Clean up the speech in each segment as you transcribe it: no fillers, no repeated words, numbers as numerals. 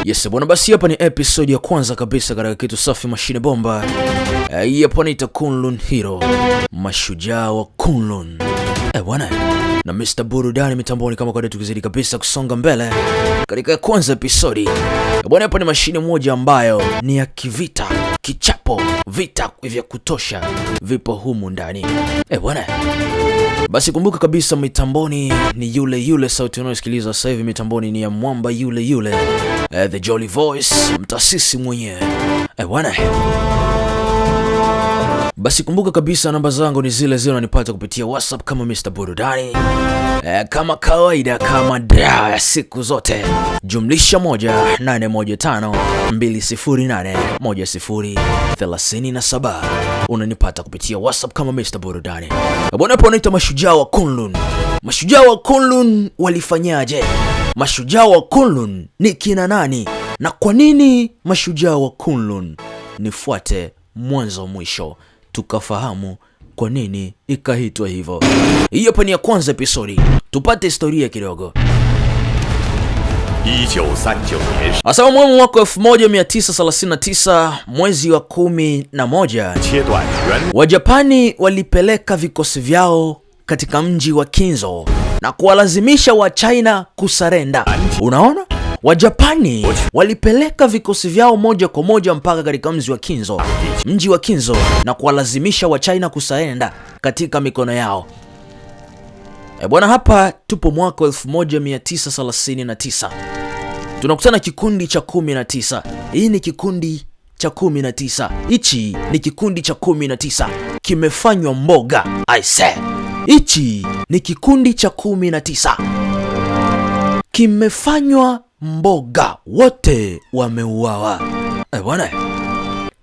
Yes bwana, basi hapa ni episode ya kwanza kabisa katika kitu safi mashine bomba. Hii hapa ni Kunlun Hero, mashujaa wa Kunlun. Bwana, na Mr. Burudani mitamboni kama kwa tukizidi kabisa kusonga mbele katika kwanza episode. Bwana, hapa ni mashine moja ambayo ni ya kivita, kichapo, vita vya kutosha vipo humu ndani. Bwana, basi kumbuka kabisa mitamboni ni yule sauti unayosikiliza sasa hivi mitamboni ni ya mwamba yule the Jolly Voice, mtasisi mwenyewe. Bwana, basi kumbuka kabisa namba zangu ni zile unanipata kupitia WhatsApp kama Mr. Burudani. Kama kawaida, kama ya siku zote, jumlisha 1-815-208-1037. Unanipata kupitia WhatsApp kama Mr. Burudani. Bwana, hapo naita mashujaa wa Kunlun. Mashujaa wa Kunlun walifanyaje? Mashujaa wa Kunlun ni kina nani? Na kwa nini mashujaa wa Kunlun? Nifuate mwanzo mwisho tukafahamu kwa nini ikaitwa hivyo. Hii hapa ni ya kwanza episodi, tupate historia kidogo. 1939 Asama mwaka 1939 mwezi wa 11, Wajapani walipeleka vikosi vyao katika mji wa Kinzo na kuwalazimisha wa China kusarenda. Unaona? Wajapani walipeleka vikosi vyao moja kwa moja mpaka katika mji wa Kinzo na kuwalazimisha wa China kusarenda katika mikono yao. Bwana, hapa tupo mwaka 1939. Tunakutana kikundi cha 19. Hii ni kikundi cha 19. Hichi ni kikundi cha 19. Kimefanywa mboga. I say. Hichi ni kikundi cha 19. Kimefanywa mboga, wote wameuawa. Bwana,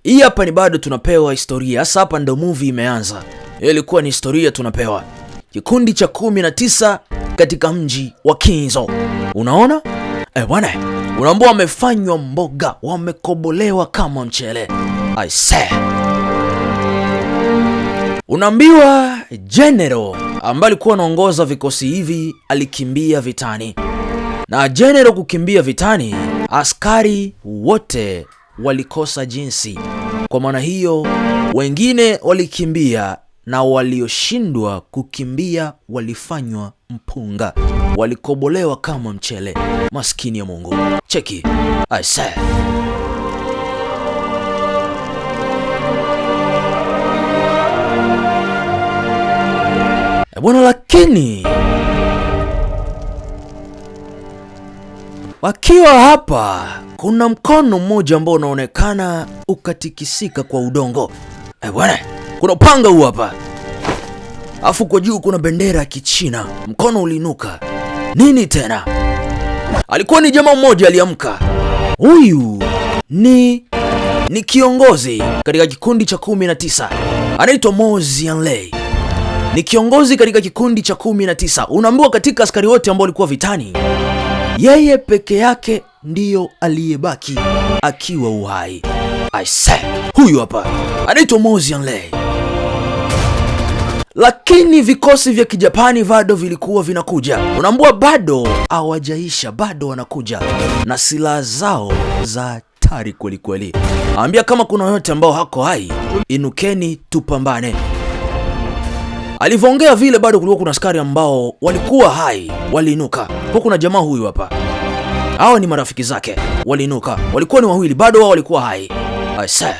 hii hapa ni bado tunapewa historia. Sasa hapa ndo movie imeanza. Ilikuwa ni historia tunapewa. Kikundi cha 19 katika mji wa Kinzo. Unaona? Bwana, unaambiwa wamefanywa mboga, wamekobolewa kama mchele. I say. Unaambiwa General ambaye alikuwa anaongoza vikosi hivi alikimbia vitani. Na General kukimbia vitani, askari wote walikosa jinsi. Kwa maana hiyo, wengine walikimbia na walioshindwa kukimbia walifanywa mpunga. Walikobolewa kama mchele. Maskini ya Mungu. Cheki. I say. Bwana, lakini wakiwa hapa kuna mkono mmoja ambao unaonekana ukatikisika kwa udongo. Bwana, kuna upanga huu hapa. Afu kwa juu kuna bendera ya Kichina. Mkono ulinuka. Nini tena? Alikuwa ni jamaa mmoja aliamka. Huyu ni kiongozi katika kikundi cha 19. Anaitwa Mo Xianlei. Ni kiongozi katika kikundi cha 19. Unaambiwa katika askari wote ambao walikuwa vitani, yeye peke yake ndiyo aliyebaki akiwa uhai. I say, huyu hapa anaitwa Mo Xianlei. Lakini vikosi vya Kijapani bado vilikuwa vinakuja. Unaambiwa bado hawajaisha, bado wanakuja na silaha zao za hatari kweli kweli. Ambia kama kuna yote ambao hako hai, inukeni tupambane. Alivyoongea vile bado kulikuwa kuna askari ambao walikuwa hai, waliinuka. Kwa kuna jamaa huyu hapa. Hao ni marafiki zake, waliinuka. Walikuwa ni wawili, bado wao walikuwa hai. I say,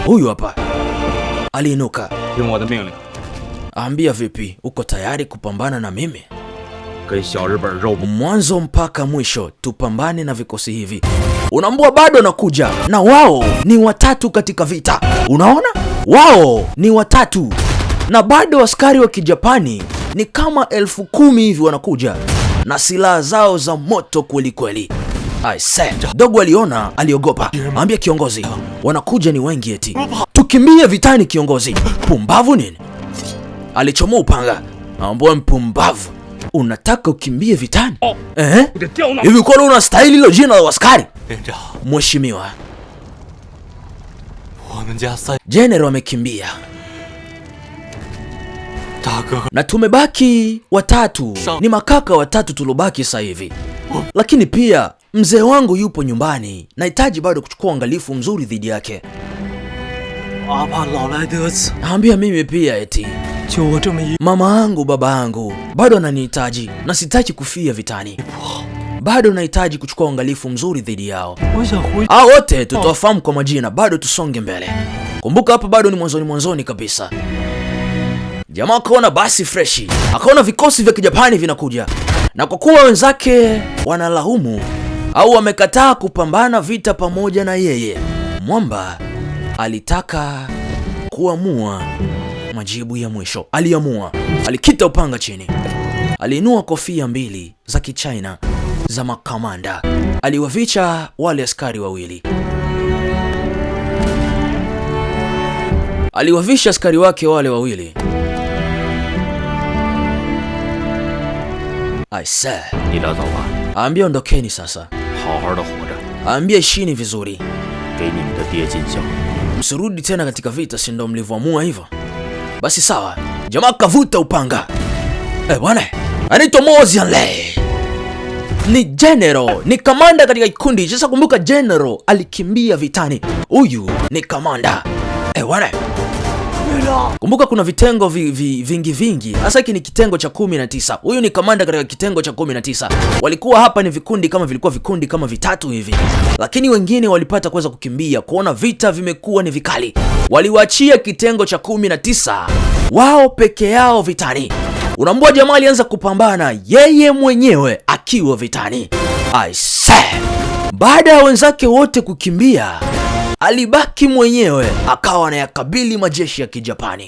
huyu hapa aliinuka. Ambia vipi, uko tayari kupambana na mimi? Mwanzo mpaka mwisho tupambane na vikosi hivi. Unaambua bado nakuja, na wao ni watatu katika vita. Unaona? Wao ni watatu. Na bado askari wa Kijapani ni kama 10,000 hivi wanakuja na silaha zao za moto kweli kweli. I say, dogo aliona, aliogopa. Ambia kiongozi, wanakuja ni wengi eti. Tukimbie vitani kiongozi. Pumbavu nini? Alichomoa upanga. Ambia mpumbavu, unataka ukimbie vitani? Hivi kwa una style hilo jina la askari? Mheshimiwa, General amekimbia. na tumebaki watatu. Ni makaka watatu tulobaki sasa hivi, lakini pia mzee wangu yupo nyumbani, nahitaji bado kuchukua uangalifu mzuri dhidi yake. Naambia mimi pia eti mama yangu baba yangu bado ananihitaji na sitaki kufia vitani, bado nahitaji kuchukua uangalifu mzuri dhidi yao. Hao wote tutawafahamu kwa majina, bado tusonge mbele. Kumbuka hapa bado ni mwanzoni kabisa. Jamaa akaona basi freshi, akaona vikosi vya Kijapani vinakuja, na kwa kuwa wenzake wanalaumu au wamekataa kupambana vita pamoja na yeye, Mwamba alitaka kuamua majibu ya mwisho. Aliamua, alikita upanga chini, aliinua kofia mbili za Kichina za makamanda, aliwavicha wale askari wawili, aliwavisha askari wake wale wawili. Aise, aambia ondokeni sasa, aambia ishini vizuri, msirudi tena katika vita, si ndo mlivyoamua hivyo? Basi sawa. Jamaa kavuta upanga. Bwana, anaitwa Mo Xianlei, ni general, ni kamanda katika kikundi. Sasa kumbuka general alikimbia vitani, huyu ni kamanda. Bwana, kumbuka kuna vitengo vingi. Sasa hiki ni kitengo cha 19. Huyu ni kamanda katika kitengo cha 19. Walikuwa hapa ni vikundi kama vilikuwa vikundi kama vitatu hivi, lakini wengine walipata kuweza kukimbia kuona vita vimekuwa ni vikali. Waliwaachia kitengo cha 19 wao peke yao vitani. Unaambua jamaa alianza kupambana yeye mwenyewe akiwa vitani. Aise, baada ya wenzake wote kukimbia, alibaki mwenyewe, akawa anayakabili majeshi ya Kijapani,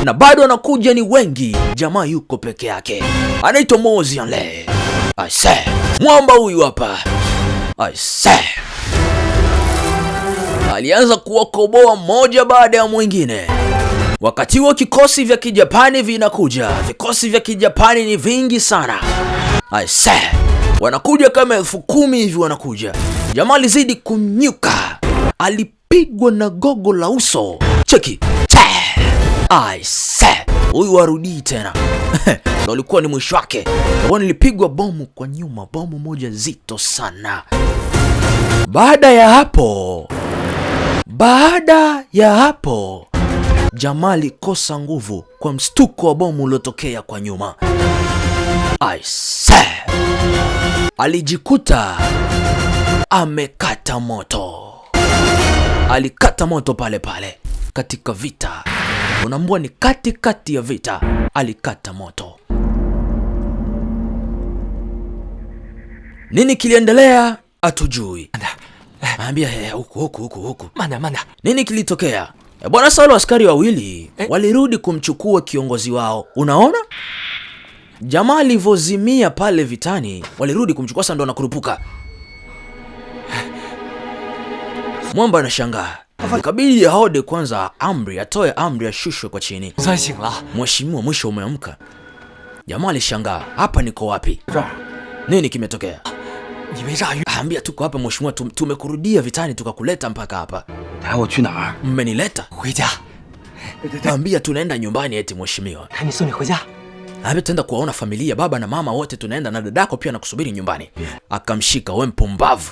na bado anakuja ni wengi. Jamaa yuko peke yake, anaitwa Mo Xianlei. Aise, mwamba huyu hapa. Aise, alianza kuwakoboa mmoja baada ya mwingine. Wakati huo kikosi vya Kijapani vinakuja. Vikosi vya Kijapani ni vingi sana. Aise, wanakuja kama 10,000 hivi wanakuja. Jamaa alizidi kumnyuka, alipigwa na gogo la uso. Cheki. Aise, huyu warudi tena. Ndio ulikuwa ni mwisho wake. Kwa nilipigwa bomu kwa nyuma, bomu moja zito sana. Baada ya hapo jamaa alikosa nguvu kwa mstuko wa bomu uliotokea kwa nyuma. Aise, alijikuta amekata moto. Alikata moto pale katika vita. Unaambua ni katikati ya vita alikata moto. Nini kiliendelea hatujui. Ambia huku. Manda. Nini kilitokea? Bwana Saulo, askari wawili walirudi kumchukua kiongozi wao. Unaona? Jamaa alivozimia pale vitani, walirudi kumchukua, sasa ndo anakurupuka. Mwamba anashangaa. Kabidi haode kwanza atoe amri ashushwe kwa chini. Mheshimiwa, mwisho umeamka. Jamaa alishangaa, hapa niko wapi? Nini kimetokea? Ambia tuko hapa mheshimiwa, tumekurudia vitani tukakuleta mpaka hapa. Mmenileta? Ambia tunaenda nyumbani eti mheshimiwa. Ambia tunaenda kuwaona familia, baba na mama wote tunaenda, na dadako pia nakusubiri nyumbani. Akamshika, wewe mpumbavu.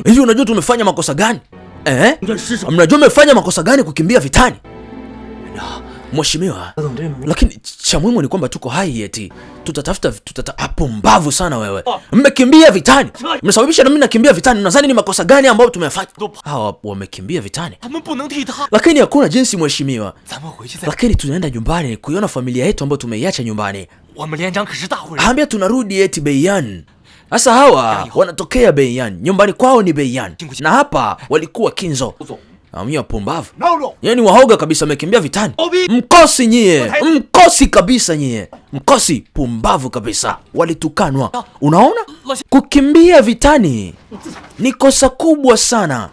Hivi unajua tumefanya makosa gani? Mnajua mmefanya makosa gani kukimbia vitani? Mheshimiwa, lakini cha muhimu ni kwamba tuko hai eti. Hapo mbavu sana wewe. Mmekimbia vitani. Mmesababisha na mimi nakimbia vitani. Nadhani ni makosa gani ambayo tumefanya? Hawa wamekimbia vitani. Lakini hakuna jinsi mheshimiwa. Lakini tunaenda nyumbani kuiona familia yetu ambayo tumeiacha nyumbani. Ambia tunarudi eti Beiyan. Sasa hawa wanatokea Beiyan. Nyumbani kwao ni Beiyan. Na hapa walikuwa Kinzo. Amia pumbavu. Yaani wahoga kabisa, wamekimbia vitani. Mkosi nyie. Mkosi kabisa nyie. Mkosi pumbavu kabisa. Walitukanwa. Unaona? Kukimbia vitani ni kosa kubwa sana.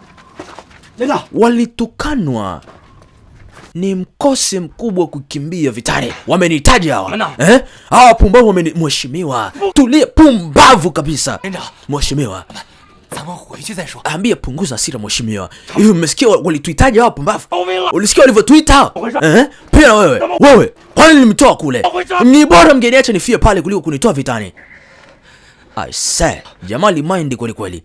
Walitukanwa. Ni mkosi mkubwa kukimbia vitani. Wamenihitaji hawa. Hawa pumbavu mheshimiwa. Tulie, pumbavu kabisa. Mheshimiwa. 咱们回去再说。 Ambia punguza hasira mheshimiwa. Hivi mmesikia walituitaje hao pumbavu? Ulisikia walivyotuita? Pia na wewe. Kwani nilimtoa kule? Ni bora mngeniacha nifie pale kuliko kunitoa vitani. I say, Jamali mind kweli kweli.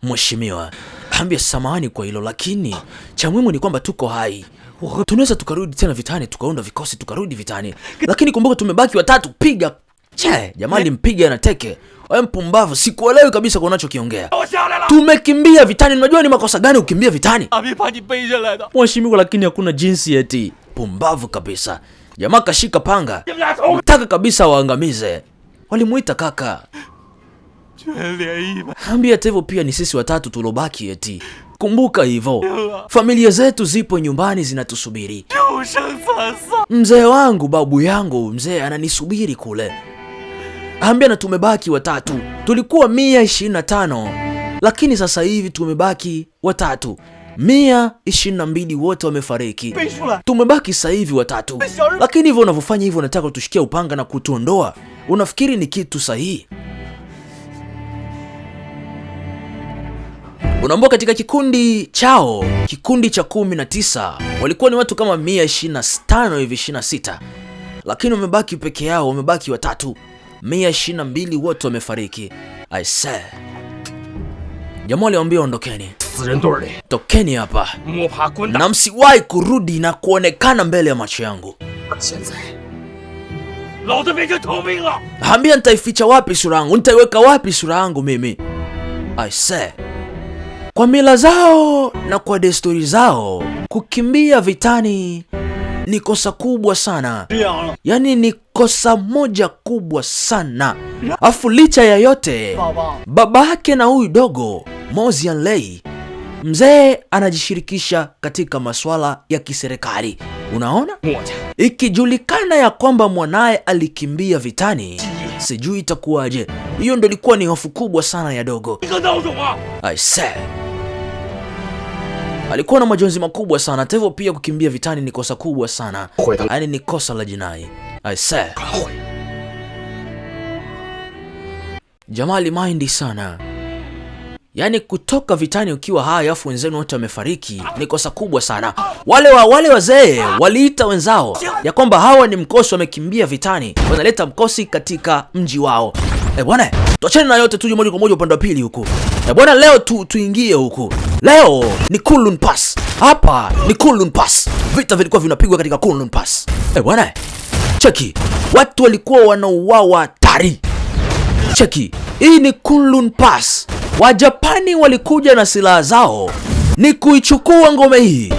Mheshimiwa, ambia samahani kwa hilo, lakini cha muhimu ni kwamba tuko hai. Tunaweza tukarudi tena vitani, tukaunda vikosi tukarudi vitani. Lakini kumbuka tumebaki watatu, piga. Jamali mpiga na teke. Wewe mpumbavu, sikuelewi kabisa kwa unachokiongea. Tumekimbia vitani, unajua ni makosa gani ukimbia vitani? Mheshimiwa, lakini hakuna jinsi eti. Pumbavu kabisa. Jamaa kashika panga. Nataka kabisa waangamize. Walimuita kaka. Ambia hivyo pia ni sisi watatu tulobaki eti. Kumbuka hivyo. Familia zetu zipo nyumbani zinatusubiri. Mzee wangu, babu yangu, mzee ananisubiri kule. Ambia na tumebaki watatu. Tulikuwa 125. Lakini sasa hivi tumebaki watatu. 122 wote wamefariki. Tumebaki sasa hivi watatu. Lakini hivyo unavyofanya hivyo unataka kutushikia upanga na kutuondoa. Unafikiri ni kitu sahihi? Unaambia katika kikundi chao, kikundi cha 19, walikuwa ni watu kama 125 hivi 26. Lakini wamebaki peke yao, wamebaki watatu. 122 wote wamefariki. I say. Jamaa aliwaambia ondokeni. Tokeni hapa. Na msiwahi kurudi na kuonekana mbele ya macho yangu. Ambia nitaificha wapi sura yangu? Nitaiweka wapi sura yangu mimi? I say. Kwa mila zao na kwa desturi zao, kukimbia vitani ni kosa kubwa sana. Yaani ni kosa moja kubwa sana. Afu licha ya yote, baba yake na huyu dogo Mo Xianlei, mzee anajishirikisha katika masuala ya kiserikali. Unaona? Ikijulikana ya kwamba mwanaye alikimbia vitani, sijui itakuwaje. Hiyo ndio ilikuwa ni hofu kubwa sana ya dogo. I say. Alikuwa na majonzi makubwa sana. Hata hivyo pia kukimbia vitani ni kosa kubwa sana. Yaani ni kosa la jinai. I say. Jamali mind sana. Yaani kutoka vitani ukiwa hai afu wenzenu wote wamefariki ni kosa kubwa sana. Wale wazee waliita wenzao ya kwamba hawa ni mkosi, wamekimbia vitani, wanaleta mkosi katika mji wao. Bwana, tuachane na yote, tuje moja kwa moja upande wa pili huku. Bwana, leo tuingie huku. Leo ni Kunlun Pass. Hapa ni Kunlun Pass. Vita vilikuwa vinapigwa katika Kunlun Pass. Bwana, cheki. Watu walikuwa wanauawa tari. Cheki. Hii ni Kunlun Pass. Wajapani walikuja na silaha zao ni kuichukua ngome hii.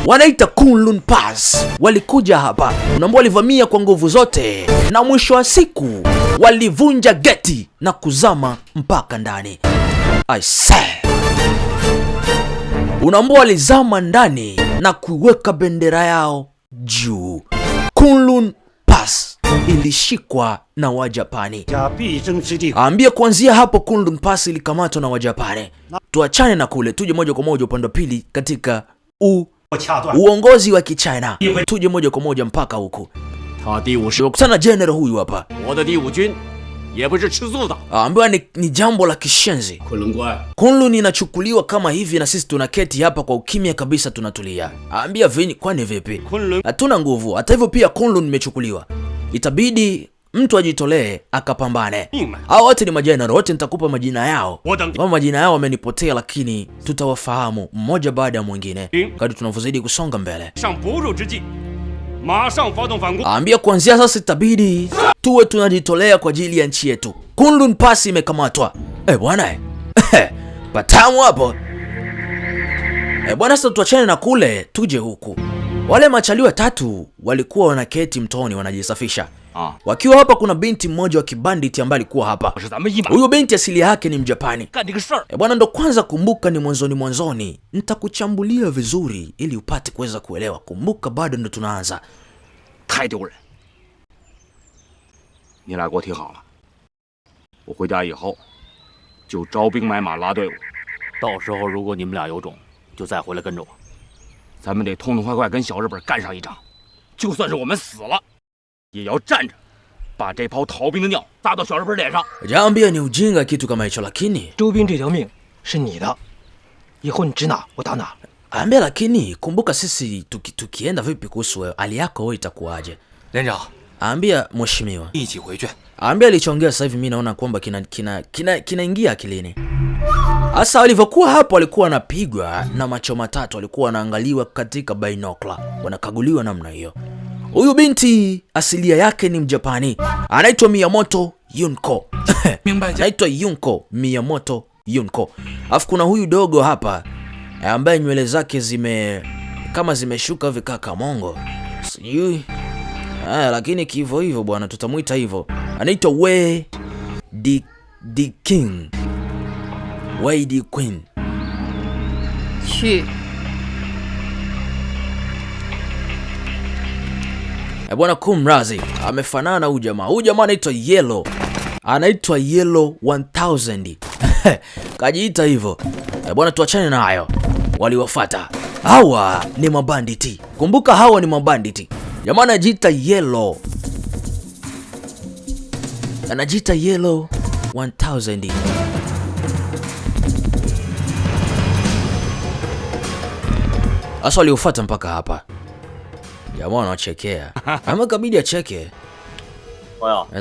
Wanaita Kunlun Pass. Walikuja hapa, unaambia walivamia kwa nguvu zote, na mwisho wa siku walivunja geti na kuzama mpaka ndani. I say. Unaambia walizama ndani na kuweka bendera yao juu. Kunlun Pass ilishikwa na Wajapani. Ambia kuanzia hapo Kunlun Pass ilikamatwa na Wajapani. Tuachane na kule, tuje moja kwa moja upande wa pili katika uongozi wa Kichina. Tuje moja kwa moja mpaka huku. Tukutana general huyu hapa. Ambiwa ni jambo la kishenzi. Kunlun inachukuliwa kama hivi na sisi tunaketi hapa kwa ukimya kabisa tunatulia. Ambia vini, kwani vipi? Hatuna nguvu. Hata hivyo pia Kunlun imechukuliwa. Itabidi mtu ajitolee akapambane. Hao wote ni majenerali, wote nitakupa majina yao. Kama majina yao wamenipotea, lakini tutawafahamu mmoja baada ya mwingine kadri tunavyozidi kusonga mbele. Ambia kuanzia sasa itabidi tuwe tunajitolea kwa ajili ya nchi yetu. Kunlun Pass imekamatwa. Bwana. Patamu hapo. Bwana, sasa tuachane na kule tuje huku. Wale machaliwa tatu walikuwa wanaketi mtoni wanajisafisha. Wakiwa hapa kuna binti mmoja wa kibanditi ambaye alikuwa hapa. Huyo binti asili yake ni Mjapani. Bwana, ndo kwanza kumbuka ni mwanzoni. Nitakuchambulia vizuri ili upate kuweza kuelewa. Kumbuka bado ndo tunaanza. 太丢人！你俩给我听好了，我回家以后就招兵买马拉队伍，到时候如果你们俩有种，就再回来跟着我。咱们得痛痛快快跟小日本干上一仗，就算是我们死了，也要站着把这泡逃兵的尿撒到小日本脸上。 Jaambia ni ujinga kitu kama hicho, lakini 周兵这条命是你的，以后你指哪我打哪。 ambia, lakini kumbuka sisi tukienda vipi kuhusu wewe, hali yako wewe itakuwaje? 连长， Ambia mheshimiwa, 一起回去。 ambia alichoongea sasa hivi mimi naona kwamba kinaingia akilini. Hasa walivyokuwa hapo, walikuwa wanapigwa na macho matatu, walikuwa wanaangaliwa katika binocular, wanakaguliwa namna hiyo. Huyu binti asilia yake ni Mjapani, anaitwa Miyamoto Yunko. Anaitwa Yunko Miyamoto Yunko. Alafu kuna huyu dogo hapa ambaye nywele zake kama zimeshuka vikaka mongo, sijui lakini kivo hivyo bwana, tutamuita hivyo. Anaitwa Wei Di King, Wei Di Queen. Bwana kumrazi, amefanana huyu jamaa. Huyu jamaa anaitwa Yellow. Anaitwa Yellow 1000. Kajiita hivyo. Bwana tuachane na hayo. Waliwafuata. Hawa ni mabanditi. Kumbuka hawa ni mabanditi. Jamaa anajiita Yellow. Anajiita Yellow 1000. Asa waliufuata mpaka hapa. Jamaa wanachekea. Ama kabidi acheke.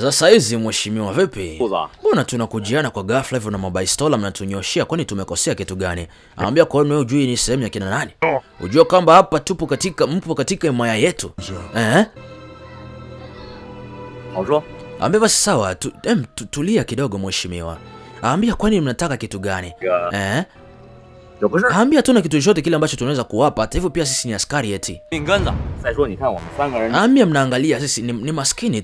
Sasa hizi mheshimiwa vipi? Mbona tunakujiana kwa ghafla hivyo na mabaistola mnatunyoshia, kwani tumekosea kitu gani? Anambia kwa nini hujui ni sehemu ya kina nani? Unajua kwamba hapa mpo katika himaya yetu. Anambia basi sawa, tulia kidogo mheshimiwa. Anambia kwani mnataka kitu gani? Anambia tuna kitu chochote kile ambacho tunaweza kuwapa, hata hivyo pia sisi ni askari eti. Anambia mnaangalia sisi ni maskini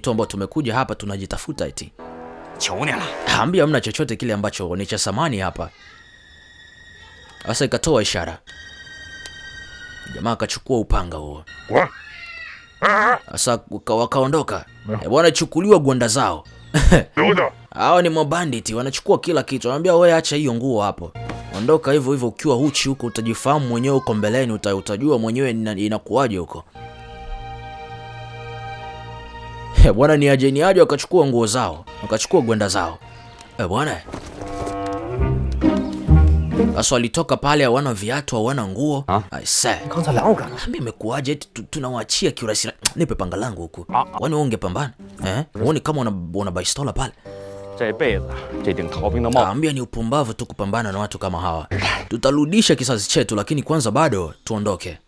tu ambao tumekuja hapa tunajitafuta eti. Anambia hamna chochote kile ambacho ni cha samani hapa. Sasa ikatoa ishara. Jamaa akachukua upanga huo. Sasa wakaondoka. Bwana chukuliwa gwanda zao. Hao ni mabanditi, wanachukua kila kitu. Anambia wewe acha hiyo nguo hapo. Ondoka hivyo hivyo ukiwa huchi huko, utajifahamu mwenyewe uko mbeleni, utajua mwenyewe inakuwaje huko. Bwana ni aje wakachukua nguo zao, wakachukua gwenda zao. Bwana. Sasa walitoka pale hawana viatu, hawana nguo. Aise. Mimi imekuaje tunawaachia kiurahisi? Nipe panga langu huku. Wani wewe ungepambana? Uone kama una baistola pale. Ambia ni upumbavu tu kupambana na watu kama hawa. Tutarudisha kizazi chetu, lakini kwanza bado tuondoke.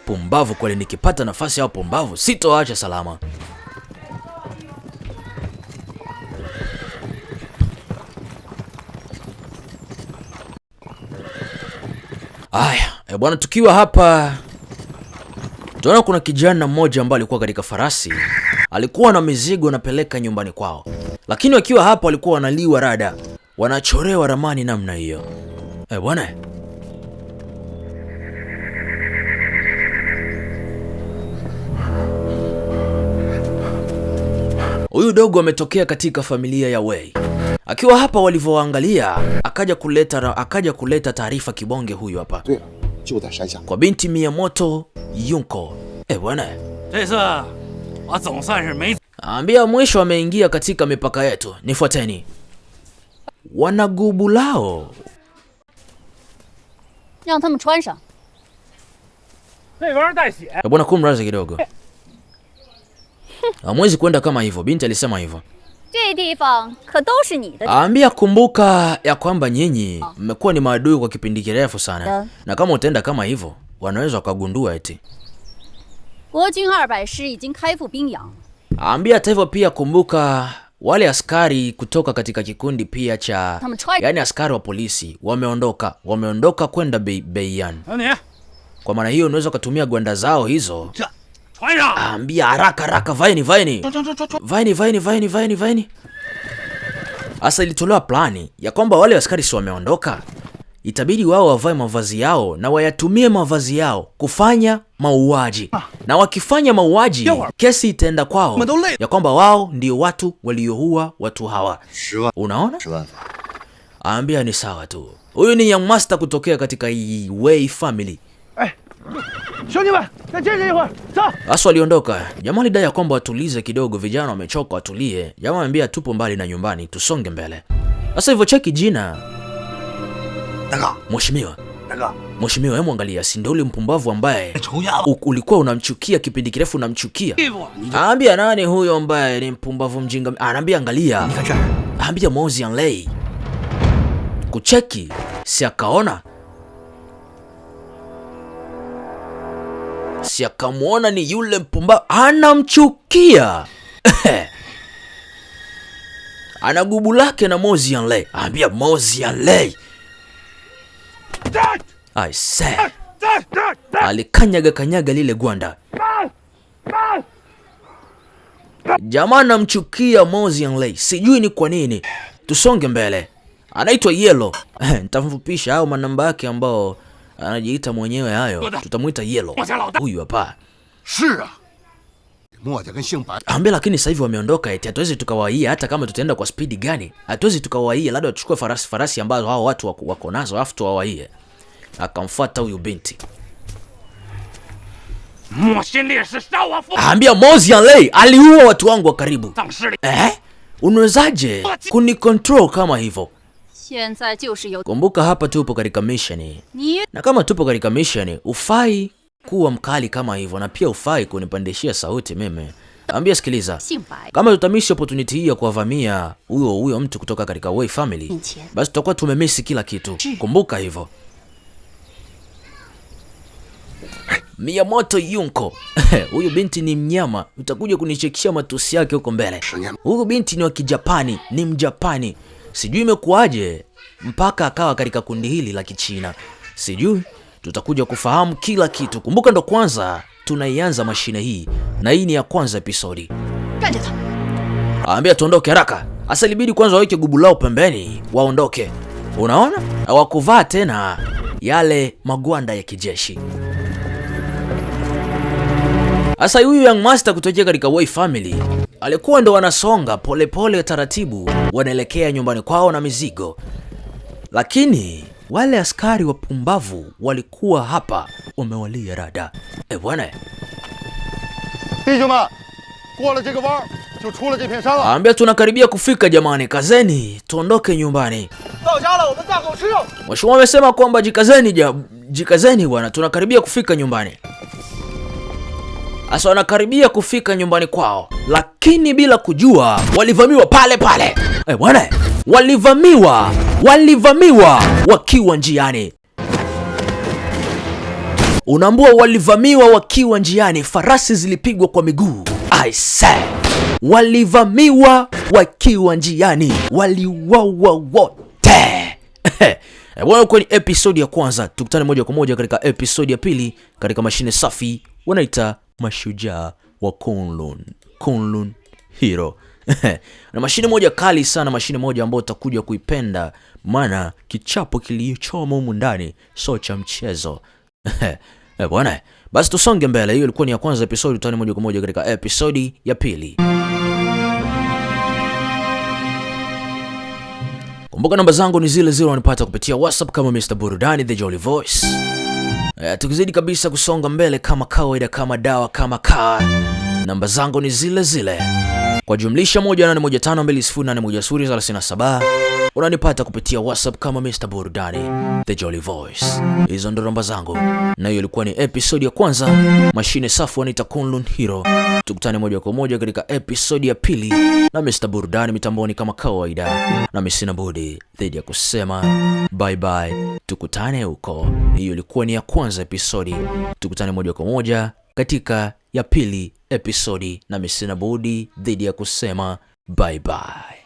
Pumbavu kweli, nikipata nafasi ya pumbavu sitoacha salama. Aya, bwana tukiwa hapa tunaona kuna kijana mmoja ambaye alikuwa katika farasi. Alikuwa na mizigo anapeleka nyumbani kwao. Lakini wakiwa hapa walikuwa wanaliwa rada. Wanachorewa ramani namna hiyo. Bwana. Huyu dogo ametokea katika familia ya Wei. Akiwa hapa walivyoangalia, akaja kuleta taarifa kibonge huyu hapa. Kwa binti Miyamoto Yunko. Bwana. Ambia mwisho ameingia katika mipaka yetu. Nifuateni. Wanagubu lao. Bwana kumrazi kidogo. Hamwezi kwenda kama hivyo, binti alisema hivyo. Ambia kumbuka ya kwamba nyinyi mmekuwa ni maadui kwa kipindi kirefu sana. Na kama utaenda kama hivyo, wanaweza wakagundua eti. Ambia hata hivyo pia kumbuka wale kutoka katika kikundi pia cha yani askari wa polisi wameondoka kwenda Beiyan. Kwa maana hiyo unaweza kutumia gwanda zao hizo. Ambia haraka vaini. Asa ilitolewa plani ya kwamba wale askari si wameondoka, itabidi wao wavae mavazi yao na wayatumie mavazi yao kufanya mauaji. Na wakifanya mauaji, kesi itaenda kwao ya kwamba wao ndio watu walioua watu hawa. Unaona? Ambia ni sawa tu. Huyu ni young master kutokea katika Wei family. 兄弟们，再坚持一会儿，走。 Basi waliondoka. Jamaa alidai kwamba watulize kidogo, vijana wamechoka, watulie. Jamaa anambia tupo mbali na nyumbani, tusonge mbele. Sasa hivyo cheki jina. Mheshimiwa. Mheshimiwa, hebu angalia, si ndio ule mpumbavu ambaye ulikuwa unamchukia kipindi kirefu unamchukia? Anaambia nani huyo ambaye ni mpumbavu mjinga? Anaambia angalia. Anaambia Mo Xianglei. Kucheki, si akaona? Si akamwona ni yule mpumbavu anamchukia. Ana gubu lake na Mo Xianglei. Anaambia Mo Xianglei. I say. Alikanyaga lile gwanda. Jamaa anamchukia Mo Xianglei. Sijui ni kwa nini. Tusonge mbele. Anaitwa Yellow. Nitamfupisha hao manamba yake ambao anajiita mwenyewe hayo. Tutamuita Yellow. Huyu hapa. Ambia lakini sasa hivi wameondoka eti hatuwezi tukawaia hata kama tutaenda kwa speed gani. Hatuwezi tukawaia, labda tuchukue farasi ambazo hao watu wako nazo afu tuwawaie. Akamfuata huyu binti. Ambia Mo Xianglei aliua watu wangu wa karibu. Unawezaje kunicontrol kama hivyo? Kumbuka hapa tupo katika mission. Na kama tupo katika mission, ufai kuwa mkali kama hivyo na pia ufai kunipandishia sauti mimi. Ambia sikiliza. Kama tutamishi opportunity hii ya kuwavamia huyo mtu kutoka katika Wei family, basi tutakuwa tumemisi kila kitu. Kumbuka hivyo. Miyamoto Yunko. Huyu binti ni mnyama, utakuja kunichekishia matusi yake huko mbele. Huyu binti ni wa Kijapani, ni Mjapani. Sijui imekuaje mpaka akawa katika kundi hili la Kichina. Sijui, tutakuja kufahamu kila kitu. Kumbuka ndo kwanza tunaianza mashine hii na hii ni ya kwanza episodi. Ambia tuondoke haraka. Asa ilibidi kwanza waweke gubu lao pembeni, waondoke. Unaona? Hawakuvaa tena yale magwanda ya kijeshi. Asa huyu Young Master kutokea katika Wei family alikuwa ndo wanasonga polepole taratibu wanaelekea nyumbani kwao na mizigo. Lakini wale askari wapumbavu walikuwa hapa wamewalia rada. Bwana. Ambia tunakaribia kufika jamani, kazeni tuondoke nyumbani. Mheshimiwa amesema kwamba jikazeni bwana, tunakaribia kufika nyumbani. Asa wanakaribia kufika nyumbani kwao, lakini bila kujua walivamiwa pale pale. Bwana, walivamiwa wakiwa njiani. Unaambua walivamiwa wakiwa njiani, farasi zilipigwa kwa miguu. I say, walivamiwa wakiwa njiani, waliwawa wote. Bwana, kwa ni episodi ya kwanza, tukutane moja kwa moja katika episodi ya pili katika mashine safi wanaita Mashujaa wa Kunlun Hero. Na mashine moja kali sana, mashine moja ambayo utakuja kuipenda, maana kichapo kilichomo humu ndani sio cha mchezo. Bwana, basi tusonge mbele. Hiyo ilikuwa ni ya kwanza episode, tutane moja kwa moja katika episodi ya pili. Kumbuka namba zangu ni zile zile unanipata kupitia WhatsApp kama Mr. Burudani The Jolly Voice. Tukizidi kabisa kusonga mbele kama kawaida, kama dawa, kama kaa. Namba zangu ni zile zile. Kwa jumlisha 18152081037. Unanipata kupitia WhatsApp kama Mr. Burudani The Jolly Voice. Hizo ndo namba zangu. Na hiyo ilikuwa ni episode ya kwanza, mashine safi wanaita Kunlun Hero. Tukutane moja kwa moja katika episode ya pili na Mr. Burudani mitamboni kama kawaida. Na mimi sina budi zaidi ya kusema bye bye. Tukutane huko. Hiyo ilikuwa ni ya kwanza episode. Tukutane moja kwa moja katika ya pili episode, na mimi sina budi zaidi ya kusema bye bye.